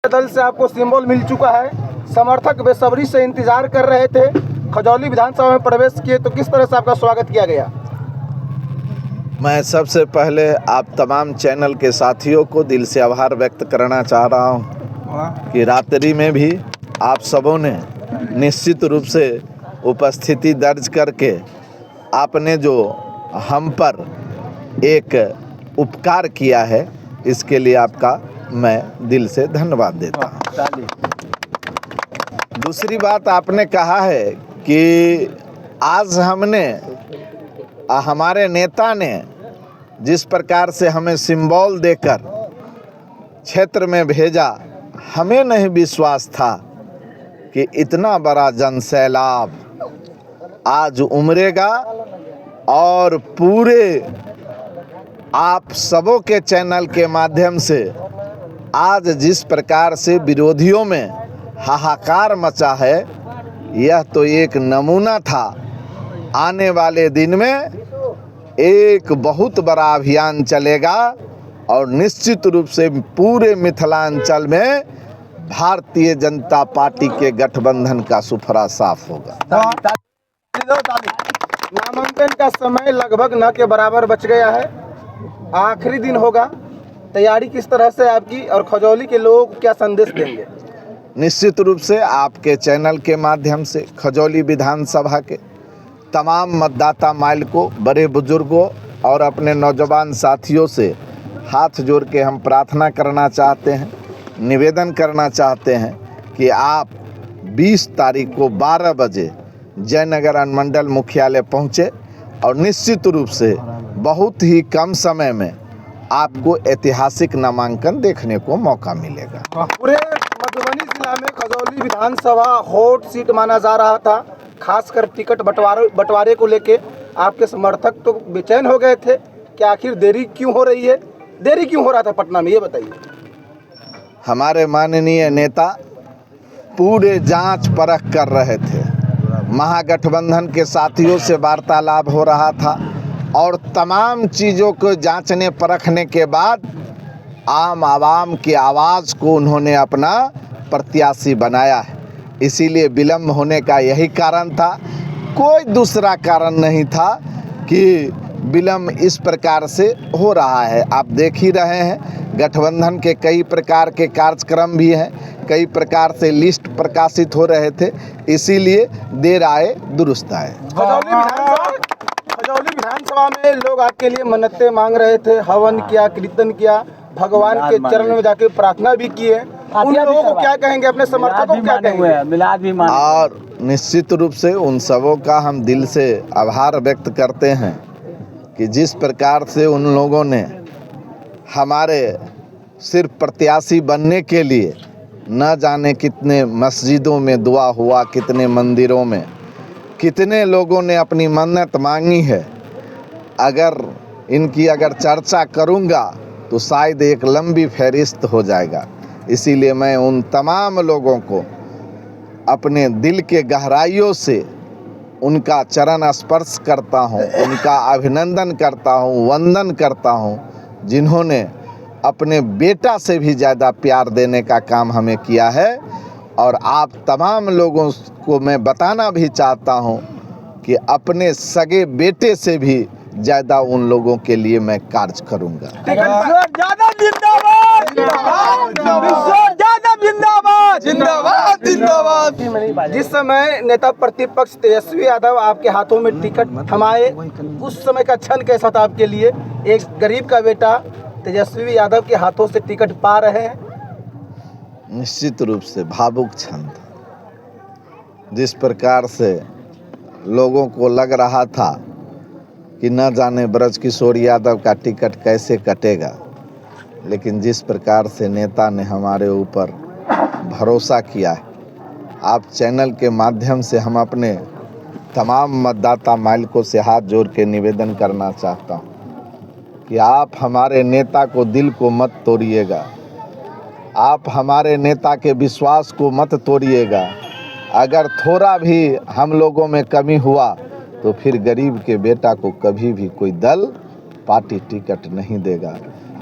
दल से आपको सिंबल मिल चुका है, समर्थक बेसब्री से इंतजार कर रहे थे। खजौली विधानसभा में प्रवेश किए तो किस तरह से आपका स्वागत किया गया? मैं सबसे पहले आप तमाम चैनल के साथियों को दिल से आभार व्यक्त करना चाह रहा हूं कि रात्रि में भी आप सबों ने निश्चित रूप से उपस्थिति दर्ज करके आपने जो हम पर एक उपकार किया है, इसके लिए आपका मैं दिल से धन्यवाद देता हूं। दूसरी बात, आपने कहा है कि आज हमारे नेता ने जिस प्रकार से हमें सिंबल देकर क्षेत्र में भेजा, हमें नहीं विश्वास था कि इतना बड़ा जनसैलाब आज उमड़ेगा और पूरे आप सबों के चैनल के माध्यम से आज जिस प्रकार से विरोधियों में हाहाकार मचा है, यह तो एक नमूना था। आने वाले दिन में एक बहुत बड़ा अभियान चलेगा और निश्चित रूप से पूरे मिथिलांचल में भारतीय जनता पार्टी के गठबंधन का सुफरा साफ होगा। नामांकन का समय लगभग न के बराबर बच गया है, आखिरी दिन होगा, तैयारी किस तरह से आपकी और खजौली के लोगों को क्या संदेश देंगे? निश्चित रूप से आपके चैनल के माध्यम से खजौली विधानसभा के तमाम मतदाता माइल को, बड़े बुजुर्गों और अपने नौजवान साथियों से हाथ जोड़ के हम प्रार्थना करना चाहते हैं, निवेदन करना चाहते हैं कि आप 20 तारीख को 12 बजे जयनगर अनुमंडल मुख्यालय पहुँचे और निश्चित रूप से बहुत ही कम समय में आपको ऐतिहासिक नामांकन देखने को मौका मिलेगा। पूरे मधुबनी जिला में खजौली विधानसभा हॉट सीट माना जा रहा था, खासकर टिकट बंटवारे को लेके आपके समर्थक तो बेचैन हो गए थे कि आखिर देरी क्यों हो रही है, देरी क्यों हो रहा था पटना में, ये बताइए। हमारे माननीय नेता पूरे जांच परख कर रहे थे, महागठबंधन के साथियों से वार्तालाप हो रहा था और तमाम चीज़ों को जांचने परखने के बाद आम आवाम की आवाज़ को उन्होंने अपना प्रत्याशी बनाया है। इसीलिए विलम्ब होने का यही कारण था, कोई दूसरा कारण नहीं था कि विलम्ब इस प्रकार से हो रहा है। आप देख ही रहे हैं, गठबंधन के कई प्रकार के कार्यक्रम भी हैं, कई प्रकार से लिस्ट प्रकाशित हो रहे थे, इसीलिए देर आए दुरुस्त आए। खजौली विधानसभा में लोग आपके लिए मन्नतें मांग रहे थे, हवन किया, कीर्तन किया, भगवान के चरण में जाके प्रार्थना भी की है। उन लोगों को क्या कहेंगे, अपने समर्थकों को क्या कहेंगे? और निश्चित रूप से उन सबों का हम दिल से आभार व्यक्त करते हैं कि जिस प्रकार से उन लोगों ने हमारे सिर्फ प्रत्याशी बनने के लिए न जाने कितने मस्जिदों में दुआ हुआ, कितने मंदिरों में, कितने लोगों ने अपनी मन्नत मांगी है। अगर इनकी चर्चा करूंगा तो शायद एक लंबी फहरिस्त हो जाएगा। इसीलिए मैं उन तमाम लोगों को अपने दिल के गहराइयों से उनका चरण स्पर्श करता हूं, उनका अभिनंदन करता हूं, वंदन करता हूं, जिन्होंने अपने बेटा से भी ज़्यादा प्यार देने का काम हमें किया है। और आप तमाम लोगों को मैं बताना भी चाहता हूं कि अपने सगे बेटे से भी ज़्यादा उन लोगों के लिए मैं कार्य करूंगा। जिस समय नेता प्रतिपक्ष तेजस्वी यादव आपके हाथों में टिकट थमाए, उस समय का क्षण कैसा था आपके लिए? एक गरीब का बेटा तेजस्वी यादव के हाथों से टिकट पा रहे हैं। निश्चित रूप से भावुक क्षण था। जिस प्रकार से लोगों को लग रहा था कि न जाने ब्रजकिशोर यादव का टिकट कैसे कटेगा, लेकिन जिस प्रकार से नेता ने हमारे ऊपर भरोसा किया है, आप चैनल के माध्यम से हम अपने तमाम मतदाता मालिकों से हाथ जोड़ के निवेदन करना चाहता हूं कि आप हमारे नेता को दिल को मत तोड़िएगा, आप हमारे नेता के विश्वास को मत तोड़िएगा। अगर थोड़ा भी हम लोगों में कमी हुआ तो फिर गरीब के बेटा को कभी भी कोई दल पार्टी टिकट नहीं देगा।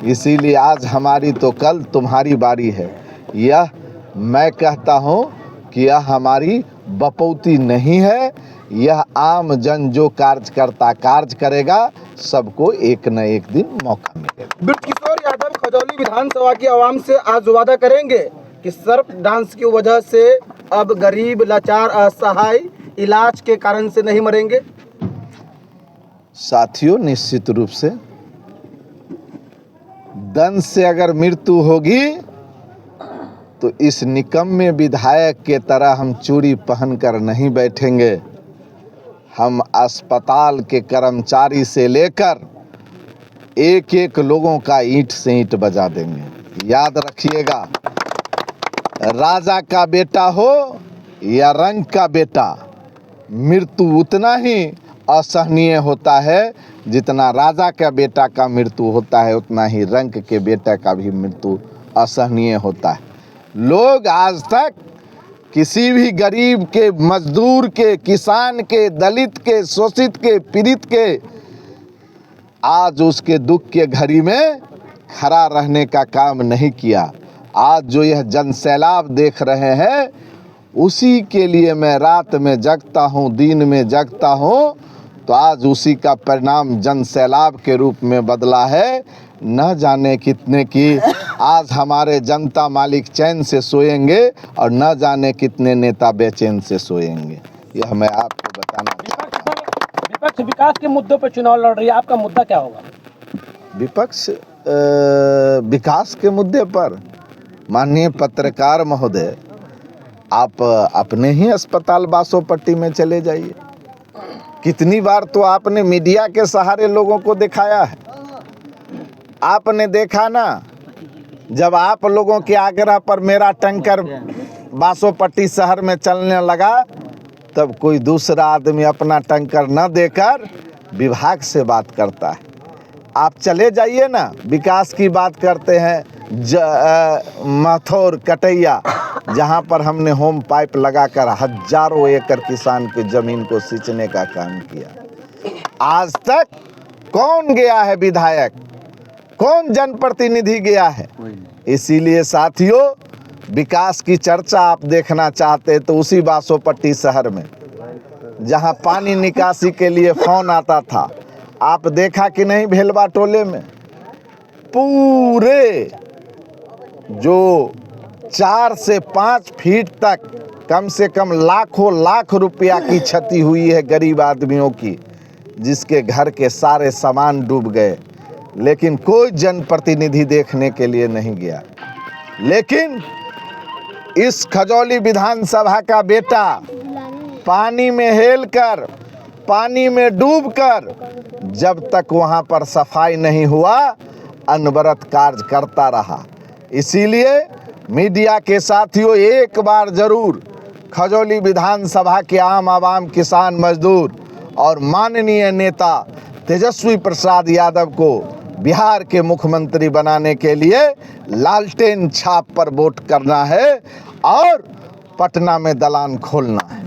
इसीलिए आज हमारी तो कल तुम्हारी बारी है। यह मैं कहता हूँ कि यह हमारी बपौती नहीं है। यह आम जन जो कार्य करेगा सबको एक न एक दिन मौका मिलेगा। बृजकिशोर यादव खजौली विधानसभा की आवाम से आज वादा करेंगे कि सर्प डांस की वजह से अब गरीब, लाचार, असहाय इलाज के कारण से नहीं मरेंगे। साथियों, निश्चित रूप से दंश से अगर मृत्यु होगी तो इस निकम्मे विधायक के तरह हम चूड़ी पहनकर नहीं बैठेंगे। हम अस्पताल के कर्मचारी से लेकर एक एक लोगों का ईंट से ईंट बजा देंगे। याद रखिएगा, राजा का बेटा हो या रंक का बेटा, मृत्यु उतना ही असहनीय होता है जितना राजा का बेटा का मृत्यु होता है, उतना ही रंक के बेटा का भी मृत्यु असहनीय होता है। लोग आज तक किसी भी गरीब के, मजदूर के, किसान के, दलित के, शोषित के, पीड़ित के आज उसके दुख के घड़ी में खड़ा रहने का काम नहीं किया। आज जो यह जनसैलाब देख रहे हैं, उसी के लिए मैं रात में जगता हूँ, दिन में जगता हूँ। तो आज उसी का परिणाम जनसैलाब के रूप में बदला है। न जाने कितने की आज हमारे जनता मालिक चैन से सोएंगे और न जाने कितने नेता बेचैन से सोएंगे। यह मैं आपको बताना चाहता हूं। विपक्ष विकास के मुद्दों पर चुनाव लड़ रही है, आपका मुद्दा क्या होगा? विपक्ष विकास के मुद्दे पर माननीय पत्रकार महोदय, आप अपने ही अस्पताल बासोपट्टी में चले जाइए। कितनी बार तो आपने मीडिया के सहारे लोगों को दिखाया है। आपने देखा ना, जब आप लोगों के आग्रह पर मेरा टैंकर बासोपट्टी शहर में चलने लगा, तब कोई दूसरा आदमी अपना टैंकर न देकर विभाग से बात करता है। आप चले जाइए ना, विकास की बात करते हैं मथौर कटैया, जहां पर हमने होम पाइप लगाकर हजारों एकड़ किसान की जमीन को सींचने का काम किया। आज तक कौन गया है विधायक, कौन जनप्रतिनिधि गया है? इसीलिए साथियों, विकास की चर्चा आप देखना चाहते तो उसी बासोपट्टी शहर में जहां पानी निकासी के लिए फोन आता था, आप देखा कि नहीं? भेलवा टोले में पूरे जो 4 से 5 फीट तक कम से कम लाखों लाख रुपया की क्षति हुई है गरीब आदमियों की, जिसके घर के सारे सामान डूब गए, लेकिन कोई जनप्रतिनिधि देखने के लिए नहीं गया। लेकिन इस खजौली विधानसभा का बेटा पानी में हेलकर, पानी में डूबकर, जब तक वहां पर सफाई नहीं हुआ, अनवरत कार्य करता रहा। इसीलिए मीडिया के साथियों, एक बार जरूर खजौली विधानसभा के आम आवाम, किसान, मजदूर और माननीय नेता तेजस्वी प्रसाद यादव को बिहार के मुख्यमंत्री बनाने के लिए लालटेन छाप पर वोट करना है और पटना में दलान खोलना है।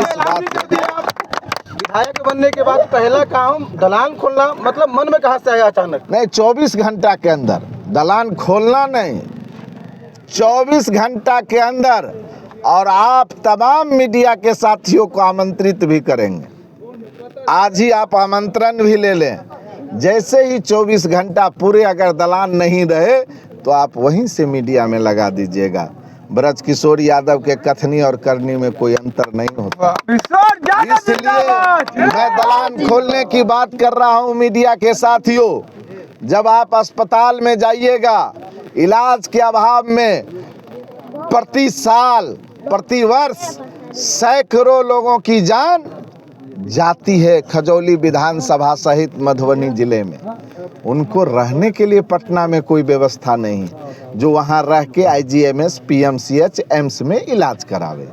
इस बात विधायक बनने के बाद पहला काम दलान खोलना, मतलब मन में कहाँ से आया अचानक? नहीं, 24 घंटा के अंदर दलान खोलना नहीं, 24 घंटा के अंदर। और आप तमाम मीडिया के साथियों को आमंत्रित भी करेंगे। आज ही आप आमंत्रण भी ले लें। जैसे ही 24 घंटा पूरे अगर दलान नहीं रहे तो आप वहीं से मीडिया में लगा दीजिएगा। बृजकिशोर यादव के कथनी और करनी में कोई अंतर नहीं होता। इसलिए मैं दलान खोलने की बात कर रहा हूं मीडिया के साथियों। जब आप अस्पताल में जाइएगा, इलाज के अभाव में प्रति साल, प्रति वर्ष सैकड़ों लोगों की जान जाती है खजौली विधानसभा सहित मधुबनी जिले में। उनको रहने के लिए पटना में कोई व्यवस्था नहीं, जो वहां रह के IGMS, PMCH, एम्स में इलाज करावे।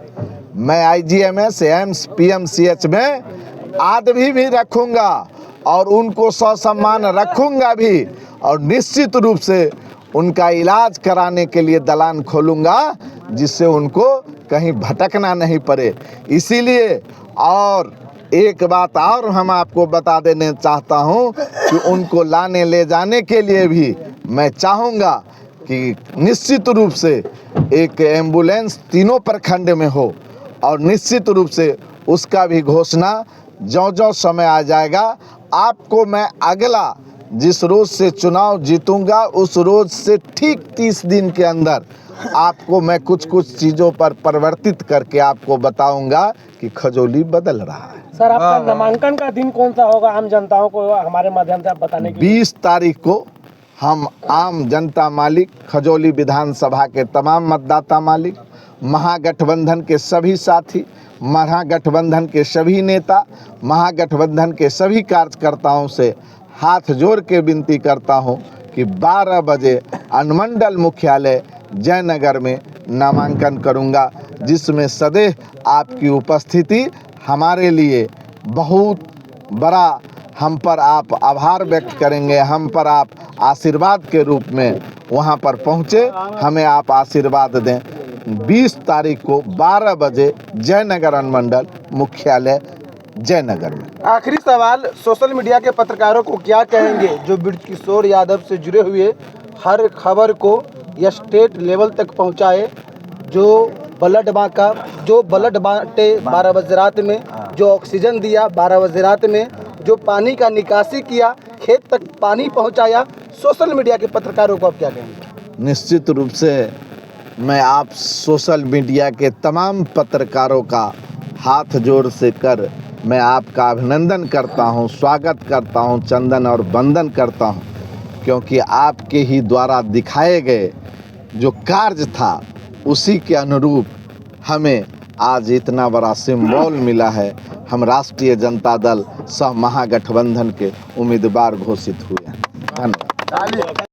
मैं IGMS, एम्स, PMCH में आदमी भी रखूंगा और उनको ससम्मान रखूंगा भी, और निश्चित रूप से उनका इलाज कराने के लिए दलान खोलूंगा, जिससे उनको कहीं भटकना नहीं पड़े। इसीलिए और एक बात और हम आपको बता देना चाहता हूं कि उनको लाने ले जाने के लिए भी मैं चाहूँगा कि निश्चित रूप से एक एम्बुलेंस तीनों प्रखंड में हो और निश्चित रूप से उसका भी घोषणा जो समय आ जाएगा आपको मैं अगला जिस रोज से चुनाव जीतूंगा उस रोज से ठीक 30 दिन के अंदर आपको मैं कुछ चीज़ों पर परिवर्तित करके आपको बताऊंगा कि खजौली बदल रहा है। सर आपका नामांकन का दिन कौन सा होगा, आम जनताओं को हमारे माध्यम से आप बताने के लिए? 20 तारीख को हम आम जनता मालिक, खजौली विधानसभा के तमाम मतदाता मालिक, महागठबंधन के सभी साथी, महागठबंधन के सभी नेता, महागठबंधन के सभी कार्यकर्ताओं से हाथ जोड़ के विनती करता हूं कि 12 बजे अनुमंडल मुख्यालय जयनगर में नामांकन करूंगा, जिसमें सदैव आपकी उपस्थिति हमारे लिए बहुत बड़ा, हम पर आप आभार व्यक्त करेंगे, हम पर आप आशीर्वाद के रूप में वहां पर पहुंचे, हमें आप आशीर्वाद दें। 20 तारीख को 12 बजे जयनगर अनुमंडल मुख्यालय जयनगर में। आखिरी सवाल, सोशल मीडिया के पत्रकारों को क्या कहेंगे जो बृजकिशोर यादव से जुड़े हुए हर खबर को या स्टेट लेवल तक पहुंचाए, जो ब्लड बांटे 12 बजे रात में, जो ऑक्सीजन दिया 12 बजे रात में, जो पानी का निकासी किया, खेत तक पानी पहुंचाया, सोशल मीडिया के पत्रकारों को आप क्या कहेंगे? निश्चित रूप से मैं आप सोशल मीडिया के तमाम पत्रकारों का हाथ जोड़ से कर मैं आपका अभिनंदन करता हूं, स्वागत करता हूं, चंदन और वंदन करता हूं, क्योंकि आपके ही द्वारा दिखाए गए जो कार्य था उसी के अनुरूप हमें आज इतना बड़ा सिंबल मिला है। हम राष्ट्रीय जनता दल सह महागठबंधन के उम्मीदवार घोषित हुए हैं। धन्यवाद।